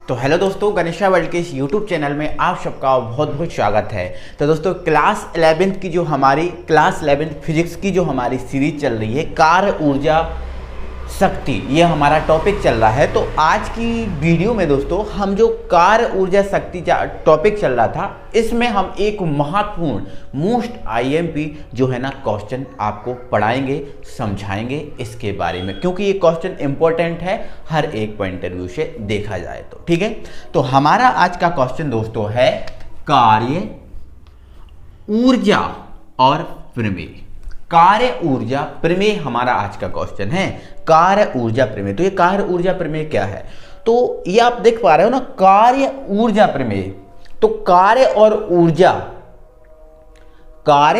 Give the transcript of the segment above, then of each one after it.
तो हेलो दोस्तों, गणेशा वर्ल्ड के इस यूट्यूब चैनल में आप सबका बहुत बहुत स्वागत है। तो दोस्तों क्लास 11th की जो हमारी क्लास 11th फिजिक्स की जो हमारी सीरीज चल रही है कार्य ऊर्जा शक्ति, ये हमारा टॉपिक चल रहा है। तो आज की वीडियो में दोस्तों हम जो कार्य ऊर्जा शक्ति टॉपिक चल रहा था, इसमें हम एक महत्वपूर्ण मोस्ट आईएमपी जो है ना क्वेश्चन आपको पढ़ाएंगे, समझाएंगे इसके बारे में, क्योंकि ये क्वेश्चन इंपॉर्टेंट है हर एक पॉइंट ऑफ व्यू से देखा जाए तो। ठीक है, तो हमारा आज का क्वेश्चन दोस्तों है कार्य ऊर्जा और प्रमेय। कार्य ऊर्जा प्रमेय हमारा आज का क्वेश्चन है, कार्य ऊर्जा प्रमेय। तो ये कार्य ऊर्जा प्रमेय क्या है? तो ये आप देख पा रहे हो ना, कार्य ऊर्जा प्रमेय। तो कार्य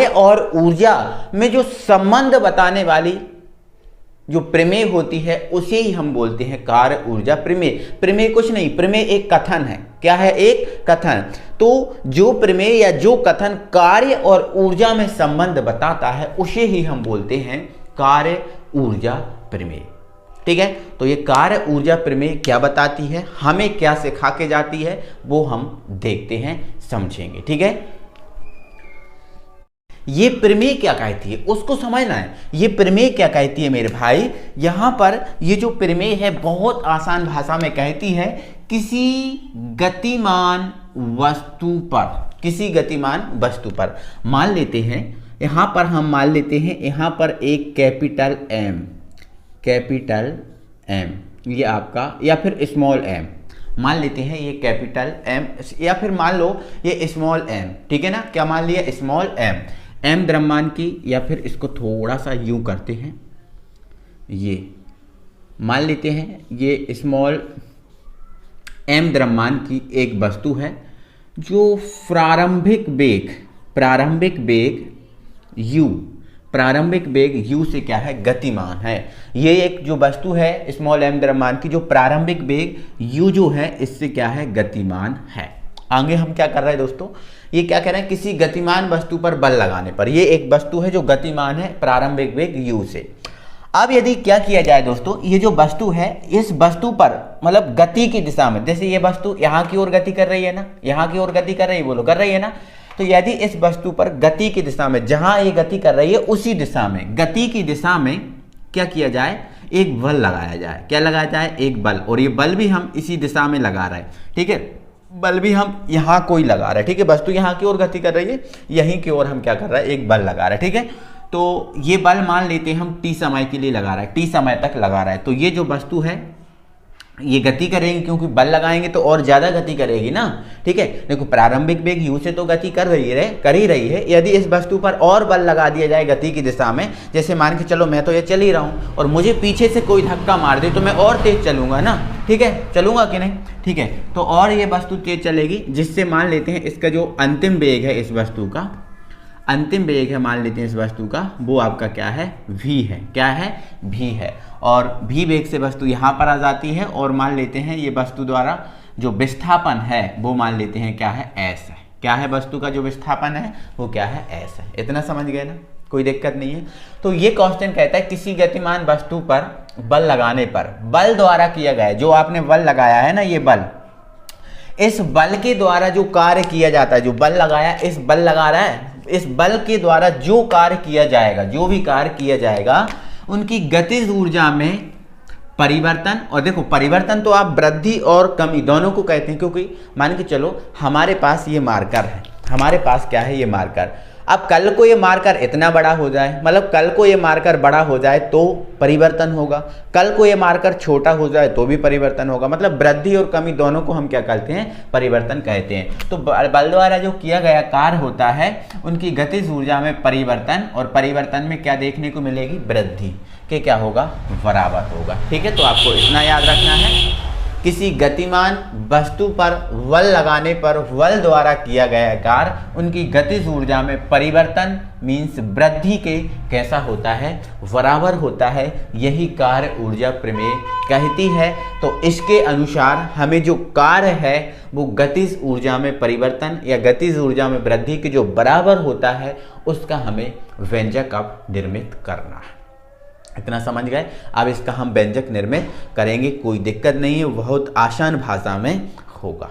और ऊर्जा में जो संबंध बताने वाली जो प्रमेय होती है उसे ही हम बोलते हैं कार्य ऊर्जा प्रमेय। प्रमेय कुछ नहीं, प्रमेय एक कथन है। क्या है? एक कथन। तो जो प्रमेय या जो कथन कार्य और ऊर्जा में संबंध बताता है उसे ही हम बोलते हैं कार्य ऊर्जा प्रमेय। ठीक है, तो ये कार्य ऊर्जा प्रमेय क्या बताती है, हमें क्या सिखा के जाती है, वो हम देखते हैं, समझेंगे। ठीक है, ये प्रमेय क्या कहती है उसको समझना है। ये प्रमेय क्या कहती है मेरे भाई? यहां पर ये जो प्रमेय है बहुत आसान भाषा में कहती है किसी गतिमान वस्तु पर, किसी गतिमान वस्तु पर मान लेते हैं, यहां पर हम मान लेते हैं यहां पर एक कैपिटल एम ये आपका, या फिर स्मॉल एम मान लेते हैं, ये कैपिटल एम या फिर मान लो ये स्मॉल एम। ठीक है ना, क्या मान लिया? स्मॉल एम द्रव्यमान की, या फिर इसको थोड़ा सा यूं करते हैं, ये मान लेते हैं ये स्मॉल एम द्रव्यमान की एक वस्तु है जो प्रारंभिक वेग u से क्या है? गतिमान है। ये एक जो वस्तु है स्मॉल एम द्रव्यमान की, जो प्रारंभिक वेग u जो है इससे क्या है? गतिमान है। आगे हम क्या कर रहे हैं दोस्तों? ये क्या कह रहे हैं? किसी गतिमान वस्तु पर बल लगाने पर, ये एक वस्तु है जो गतिमान है प्रारंभिक वेग u से। अब यदि क्या किया जाए दोस्तों, ये जो वस्तु है इस वस्तु पर मतलब गति की दिशा में, जैसे ये वस्तु यहाँ की ओर गति कर रही है ना, यहाँ की ओर गति कर रही है, बोलो कर रही है ना। तो यदि इस वस्तु पर गति की दिशा में, जहां ये गति कर रही है उसी दिशा में, गति की दिशा में क्या किया जाए? एक बल लगाया जाए। क्या लगाया जाए? एक बल। और ये बल भी हम इसी दिशा में लगा रहे हैं। ठीक है, बल भी हम यहाँ कोई लगा रहे हैं। ठीक है, वस्तु यहाँ की ओर गति कर रही है, यहीं की ओर हम क्या कर रहे हैं? एक बल लगा रहे हैं। ठीक है, तो ये बल मान लेते हैं हम t समय के लिए लगा रहा है, t समय तक लगा रहा है। तो ये जो वस्तु है ये गति करेगी, क्योंकि बल लगाएंगे तो और ज्यादा गति करेगी ना। ठीक है, देखो प्रारंभिक वेग u से तो गति कर ही रही है। यदि इस वस्तु पर और बल लगा दिया जाए गति की दिशा में, जैसे मान के चलो मैं तो ये चल ही रहा हूँ और मुझे पीछे से कोई धक्का मार दे तो मैं और तेज चलूंगा ना। ठीक है, चलूंगा कि नहीं? ठीक है, तो और ये वस्तु तेज चलेगी, जिससे मान लेते हैं इसका जो अंतिम वेग है, इस वस्तु का अंतिम वेग है, मान लेते हैं इस वस्तु का, वो आपका क्या है? v है। क्या है? v है। और v वेग से वस्तु यहाँ पर आ जाती है, और मान लेते हैं ये वस्तु द्वारा जो विस्थापन है वो मान लेते हैं क्या है? s है। क्या है? वस्तु का जो विस्थापन है वो क्या है? s है। इतना समझ गए ना, कोई दिक्कत नहीं है। तो ये क्वेश्चन कहता है किसी गतिमान वस्तु पर बल लगाने पर, बल द्वारा किया गया, जो आपने बल लगाया है ना, ये बल, इस बल के द्वारा जो कार्य किया जाता है, जो बल लगाया, इस बल लगा रहा है, इस बल के द्वारा जो कार्य किया जाएगा, जो भी कार्य किया जाएगा, उनकी गतिज ऊर्जा में परिवर्तन। और देखो परिवर्तन तो आप वृद्धि और कमी दोनों को कहते हैं, क्योंकि मान के चलो हमारे पास ये मार्कर है, हमारे पास क्या है? ये मार्कर। अब कल को ये मार्कर इतना बड़ा हो जाए, मतलब कल को ये मार्कर बड़ा हो जाए तो परिवर्तन होगा, कल को ये मार्कर छोटा हो जाए तो भी परिवर्तन होगा। मतलब वृद्धि और कमी दोनों को हम क्या कहते हैं? परिवर्तन कहते हैं। तो बल द्वारा जो किया गया कार्य होता है उनकी गतिज ऊर्जा में परिवर्तन, और परिवर्तन में क्या देखने को मिलेगी? वृद्धि के क्या होगा? बराबर होगा। ठीक है, तो आपको इतना याद रखना है, किसी गतिमान वस्तु पर बल लगाने पर बल द्वारा किया गया कार्य उनकी गतिज ऊर्जा में परिवर्तन मीन्स वृद्धि के कैसा होता है? बराबर होता है। यही कार्य ऊर्जा प्रमेय कहती है। तो इसके अनुसार हमें जो कार्य है वो गतिज ऊर्जा में परिवर्तन या गतिज ऊर्जा में वृद्धि के जो बराबर होता है उसका हमें व्यंजक अब निर्मित करना है। इतना समझ गए। अब इसका हम व्यंजक निर्मित करेंगे, कोई दिक्कत नहीं है, बहुत आसान भाषा में होगा,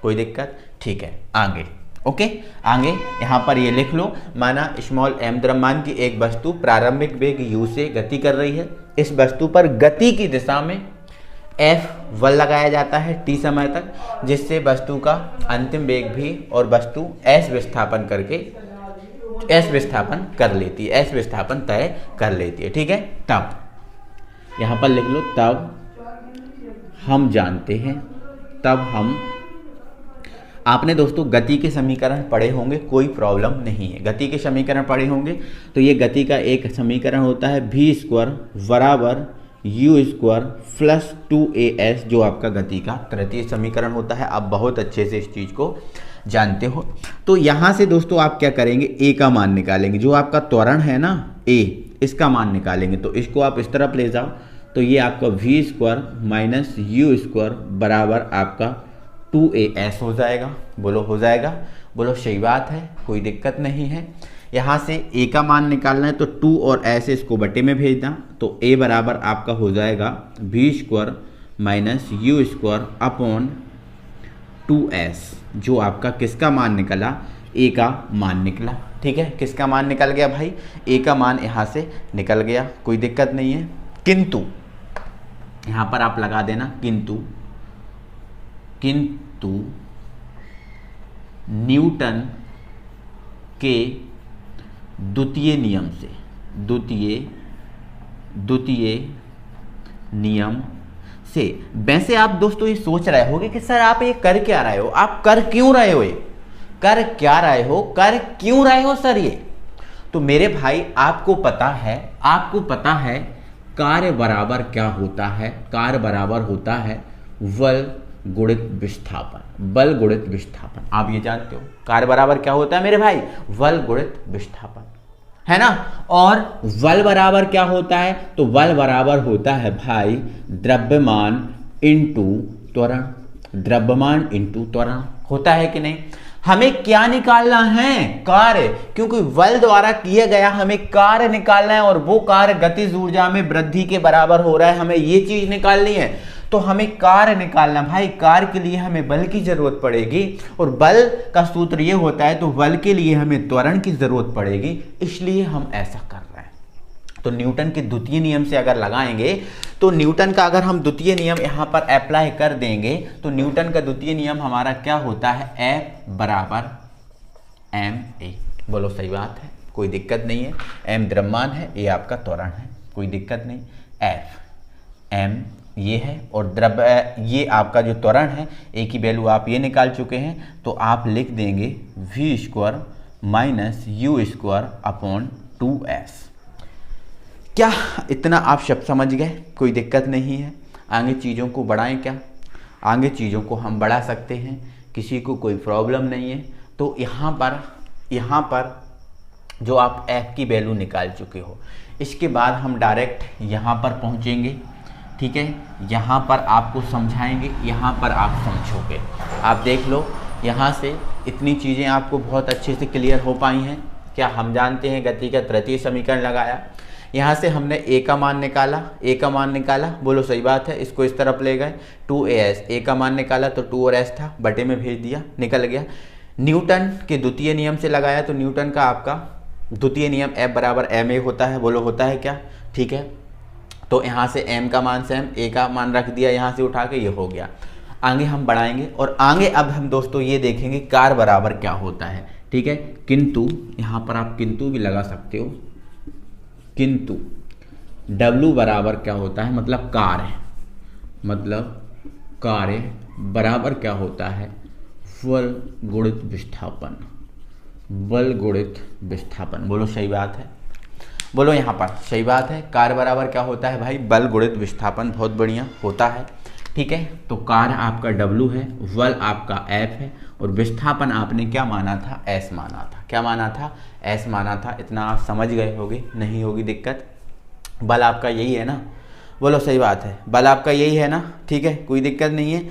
कोई दिक्कत, ठीक है। आगे ओके, आगे यहाँ पर ये लिख लो, माना स्मॉल m द्रव्यमान की एक वस्तु प्रारंभिक वेग u से गति कर रही है। इस वस्तु पर गति की दिशा में f बल लगाया जाता है t समय तक, जिससे वस्तु का अंतिम वेग भी और वस्तु s विस्थापन कर लेती है, s विस्थापन तय कर लेती है, ठीक है। तब यहाँ पर लिख लो, तब हम जानते हैं, तब हम, आपने दोस्तों गति के समीकरण पढ़े होंगे, कोई प्रॉब्लम नहीं है, गति के समीकरण पढ़े होंगे। तो ये गति का एक समीकरण होता है v² बराबर u² प्लस 2as, जो आपका गति का तृतीय समीकरण होता है। आप बहुत अच्छे से इस चीज़ को जानते हो। तो यहाँ से दोस्तों आप क्या करेंगे, a का मान निकालेंगे, जो आपका त्वरण है ना a, इसका मान निकालेंगे। तो इसको आप इस तरफ ले जाओ, तो ये आपका v² माइनस u² बराबर आपका 2as हो जाएगा। बोलो हो जाएगा, बोलो सही बात है, कोई दिक्कत नहीं है। यहाँ से a का मान निकालना है, तो 2 और s इसको बटे में भेजना, तो a बराबर आपका हो जाएगा v² minus u² upon 2s, जो आपका किसका मान निकला, a का मान निकला, ठीक है। किसका मान निकल गया भाई, a का मान यहाँ से निकल गया, कोई दिक्कत नहीं है। किंतु यहाँ पर आप लगा देना किंतु न्यूटन के द्वितीय नियम से, द्वितीय नियम से, वैसे आप दोस्तों ये सोच रहे होगे कि सर आप ये कर क्या रहे हो, आप कर क्यों रहे हो, ये कर क्या रहे हो, कर क्यों रहे हो सर ये। तो मेरे भाई आपको पता है कार्य बराबर क्या होता है, कार्य बराबर होता है बल गुणित विस्थापन, बल गुणित विस्थापन। आप ये जानते हो कार्य बराबर क्या होता है मेरे भाई, बल गुणित विस्थापन, है ना। और बल बराबर क्या होता है, तो बल बराबर होता है भाई द्रव्यमान इंटू त्वरण, द्रव्यमान इंटू त्वरण होता है कि नहीं। हमें क्या निकालना है, कार्य, क्योंकि बल द्वारा किया गया हमें कार्य निकालना है, और वो कार्य गतिज ऊर्जा में वृद्धि के बराबर हो रहा है, हमें ये चीज निकालनी है। तो हमें कार्य निकालना, भाई कार्य के लिए हमें बल की जरूरत पड़ेगी, और बल का सूत्र ये होता है, तो बल के लिए हमें त्वरण की जरूरत पड़ेगी, इसलिए हम ऐसा कर रहे हैं। तो न्यूटन के द्वितीय नियम से अगर लगाएंगे, तो न्यूटन का अगर हम द्वितीय नियम यहाँ पर अप्लाई कर देंगे, तो न्यूटन का द्वितीय नियम हमारा क्या होता है, F बराबर ma। बोलो सही बात है, कोई दिक्कत नहीं है। m द्रव्यमान है, a आपका त्वरण है, कोई दिक्कत नहीं। F m ये है, और द्रव्य ये आपका जो त्वरण है, a की वैल्यू आप ये निकाल चुके हैं, तो आप लिख देंगे v² minus u² upon 2s। क्या इतना आप सब समझ गए, कोई दिक्कत नहीं है। आगे चीज़ों को बढ़ाएं क्या, आगे चीज़ों को हम बढ़ा सकते हैं, किसी को कोई प्रॉब्लम नहीं है। तो यहाँ पर जो आप f की वैल्यू निकाल चुके हो, इसके बाद हम डायरेक्ट यहाँ पर पहुँचेंगे, ठीक है। यहाँ पर आपको समझाएंगे, यहाँ पर आप समझोगे। आप देख लो, यहाँ से इतनी चीज़ें आपको बहुत अच्छे से क्लियर हो पाई हैं। क्या हम जानते हैं गति का तृतीय समीकरण लगाया, यहाँ से हमने a का मान निकाला, बोलो सही बात है। इसको इस तरफ ले गए, 2as, a का मान निकाला तो 2 और s था, बटे में भेज दिया, निकल गया। न्यूटन के द्वितीय नियम से लगाया, तो न्यूटन का आपका द्वितीय नियम F बराबर ma होता है, बोलो होता है क्या, ठीक है। तो यहाँ से m का मान सेम, a का मान रख दिया यहाँ से उठा के, ये हो गया। आगे हम बढ़ाएंगे, और आगे अब हम दोस्तों ये देखेंगे कार्य बराबर क्या होता है, ठीक है। किंतु यहाँ पर आप किंतु भी लगा सकते हो, किंतु W बराबर क्या होता है, मतलब कार्य बराबर क्या होता है, बल गुणित विस्थापन, बल गुणित विस्थापन। बोलो सही बात है, बोलो यहाँ पर सही बात है। कार्य बराबर क्या होता है भाई, बल गुणित विस्थापन, बहुत बढ़िया होता है, ठीक है। तो कार्य आपका W है, बल आपका F है, और विस्थापन आपने क्या माना था, S माना था। क्या माना था, S माना था। इतना आप समझ गए होगे, नहीं होगी दिक्कत। बल आपका यही है ना, बोलो सही बात है, बल आपका यही है ना, ठीक है, कोई दिक्कत नहीं है।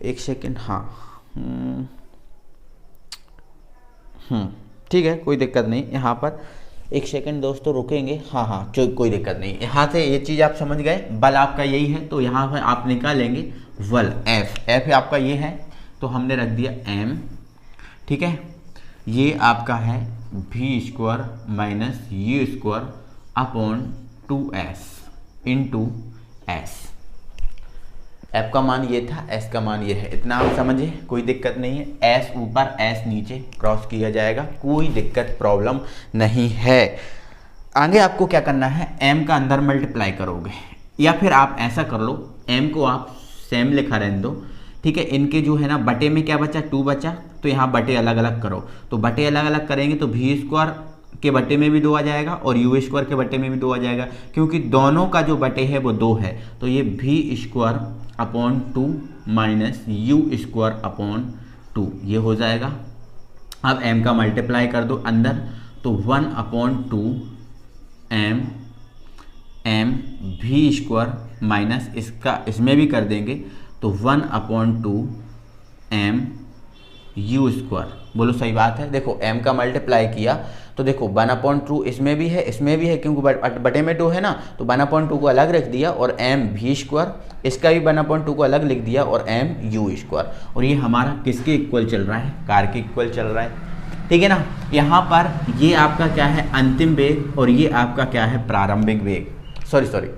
एक सेकेंड, हाँ ठीक है, कोई दिक्कत नहीं। यहाँ पर एक सेकंड दोस्तों रुकेंगे। हाँ हाँ कोई दिक्कत नहीं, यहाँ से ये चीज़ आप समझ गए, बल आपका यही है तो यहाँ पर आप निकालेंगे बल एफ आपका ये है तो हमने रख दिया एम, ठीक है। ये आपका है V square minus U square upon 2s into S. F का मान ये था, एस का मान ये है, इतना आप समझे, कोई दिक्कत नहीं है। एस ऊपर एस नीचे क्रॉस किया जाएगा, कोई दिक्कत प्रॉब्लम नहीं है। आगे आपको क्या करना है, एम का अंदर मल्टीप्लाई करोगे या फिर आप ऐसा कर लो, एम को आप सेम लिखा रहने दो, ठीक है। इनके जो है ना बटे में क्या बचा, 2 बचा, तो यहाँ बटे अलग अलग करो, तो बटे अलग अलग करेंगे तो वी स्क्वायर के बटे में भी 2 आ जाएगा और यू स्क्वायर के बटे में भी 2 आ जाएगा, क्योंकि दोनों का जो बटे है वो 2 है। तो ये V square upon 2 minus U square upon 2 ये हो जाएगा। अब m का मल्टीप्लाई कर दो अंदर, तो 1 upon 2 m V square minus इसका इसमें भी कर देंगे तो 1 अपॉन 2 m यू स्क्वायर। बोलो सही बात है। देखो m का मल्टीप्लाई किया तो देखो 1 अपॉन 2 इसमें भी है इसमें भी है, क्योंकि बटे में 2 है ना, तो 1 अपॉन 2 को अलग रख दिया और m वी स्क्वायर, इसका भी 1 अपॉन 2 को अलग लिख दिया और m यू स्क्वायर। और ये हमारा किसके इक्वल चल रहा है, कार के इक्वल चल रहा है, ठीक है ना। यहाँ पर ये आपका क्या है अंतिम वेग और ये आपका क्या है प्रारंभिक वेग, सॉरी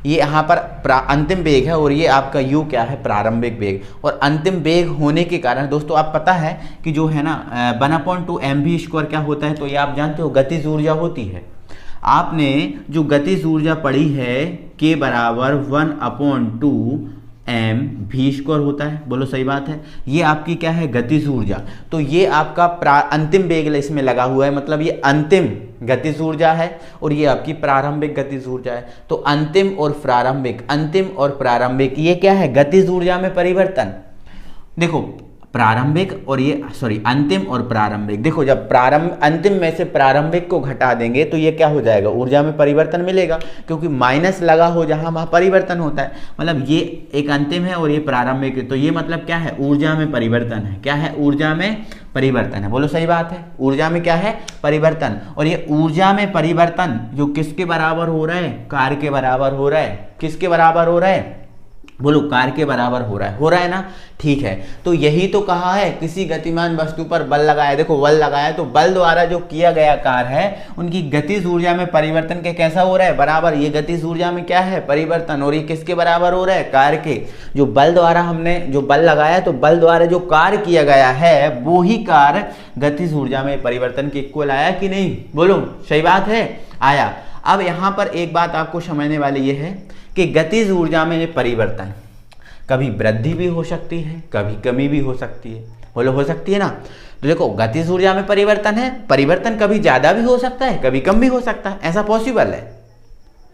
ये यहाँ पर अंतिम वेग है और ये आपका u क्या है प्रारंभिक वेग। और अंतिम वेग होने के कारण दोस्तों आप पता है कि जो है ना 1/2 mv स्क्वायर क्या होता है, तो ये आप जानते हो गतिज ऊर्जा होती है। आपने जो गतिज ऊर्जा पढ़ी है k बराबर 1/2 m वी स्क्वायर होता है, बोलो सही बात है। ये आपकी क्या है गतिज ऊर्जा, तो ये आपका अंतिम वेग इसमें लगा हुआ है, मतलब ये अंतिम गतिज ऊर्जा है और ये आपकी प्रारंभिक गतिज ऊर्जा है। तो अंतिम और प्रारंभिक ये क्या है गतिज ऊर्जा में परिवर्तन। देखो प्रारंभिक और ये अंतिम और प्रारंभिक, देखो जब अंतिम में से प्रारंभिक को घटा देंगे तो ये क्या हो जाएगा, ऊर्जा में परिवर्तन मिलेगा, क्योंकि माइनस लगा हो जहां वहां परिवर्तन होता है। मतलब ये एक अंतिम है और ये प्रारंभिक है, तो ये मतलब क्या है ऊर्जा में परिवर्तन है। क्या है, ऊर्जा में परिवर्तन है, बोलो सही बात है। ऊर्जा में क्या है परिवर्तन, और ये ऊर्जा में परिवर्तन जो किसके बराबर हो रहा है, कार्य के बराबर हो रहा है। किसके बराबर हो रहा है, बोलो कार्य के बराबर हो रहा है ना, ठीक है। तो यही तो कहा है किसी गतिमान वस्तु पर बल लगाया, देखो बल लगाया तो बल द्वारा जो किया गया कार्य है उनकी गतिज ऊर्जा में परिवर्तन के कैसा हो रहा है बराबर, ये गतिज ऊर्जा में क्या है परिवर्तन, और ये किसके बराबर हो रहा है कार्य के। जो बल द्वारा हमने जो बल लगाया तो बल द्वारा जो कार्य किया गया है वो ही कार्य गतिज ऊर्जा में परिवर्तन के इक्वल आया कि नहीं, बोलो सही बात है, आया। अब यहाँ पर एक बात आपको समझने वाली ये है कि गतिज ऊर्जा में परिवर्तन कभी वृद्धि भी हो सकती है कभी कमी भी हो सकती है, बोलो हो सकती है ना। तो देखो गतिज ऊर्जा में परिवर्तन है, परिवर्तन कभी ज्यादा भी हो सकता है कभी कम भी हो सकता है, ऐसा पॉसिबल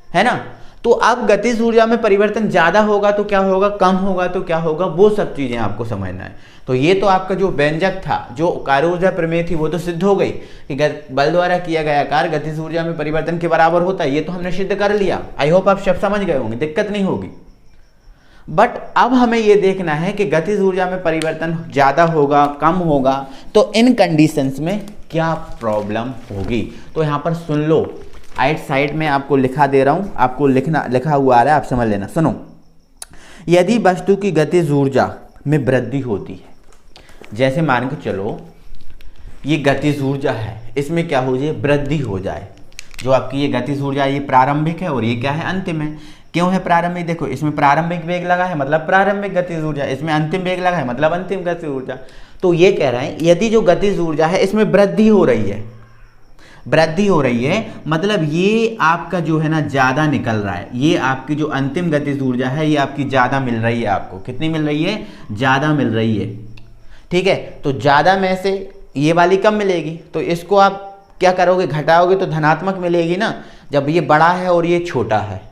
है ना। तो अब गतिज ऊर्जा में परिवर्तन ज्यादा होगा तो क्या होगा, कम होगा तो क्या होगा, वो सब चीजें आपको समझना है। तो ये तो आपका जो व्यंजक था, जो कार्य ऊर्जा प्रमेय थी, वो तो सिद्ध हो गई कि बल द्वारा किया गया कार्य गतिज ऊर्जा में परिवर्तन के बराबर होता है, ये तो हमने सिद्ध कर लिया। आई होप आप सब समझ गए होंगे, दिक्कत नहीं होगी। बट अब हमें ये देखना है कि गतिज ऊर्जा में परिवर्तन ज्यादा होगा कम होगा, तो इन कंडीशंस में क्या प्रॉब्लम होगी। तो यहाँ पर सुन लो, राइट साइड में आपको लिखा दे रहा हूं, आपको लिखा हुआ आ रहा है, आप समझ लेना। सुनो, यदि वस्तु की गतिज ऊर्जा में वृद्धि होती है, जैसे मान के चलो ये गतिज ऊर्जा है, इसमें क्या हो जाए वृद्धि हो जाए। जो आपकी ये गतिज ऊर्जा ये प्रारंभिक है और ये क्या है अंतिम है। क्यों है प्रारंभिक, देखो इसमें प्रारंभिक वेग लगा है मतलब प्रारंभिक गतिज ऊर्जा, इसमें अंतिम वेग लगा है मतलब अंतिम गतिज ऊर्जा। तो ये कह रहे हैं यदि जो गतिज ऊर्जा है इसमें वृद्धि हो रही है, मतलब ये आपका जो है ना ज्यादा निकल रहा है, ये आपकी जो अंतिम गतिज ऊर्जा है ये आपकी ज्यादा मिल रही है। आपको कितनी मिल रही है, ज्यादा मिल रही है, ठीक है। तो ज्यादा में से ये वाली कम मिलेगी, तो इसको आप क्या करोगे घटाओगे तो धनात्मक मिलेगी ना, जब ये बड़ा है और ये छोटा है।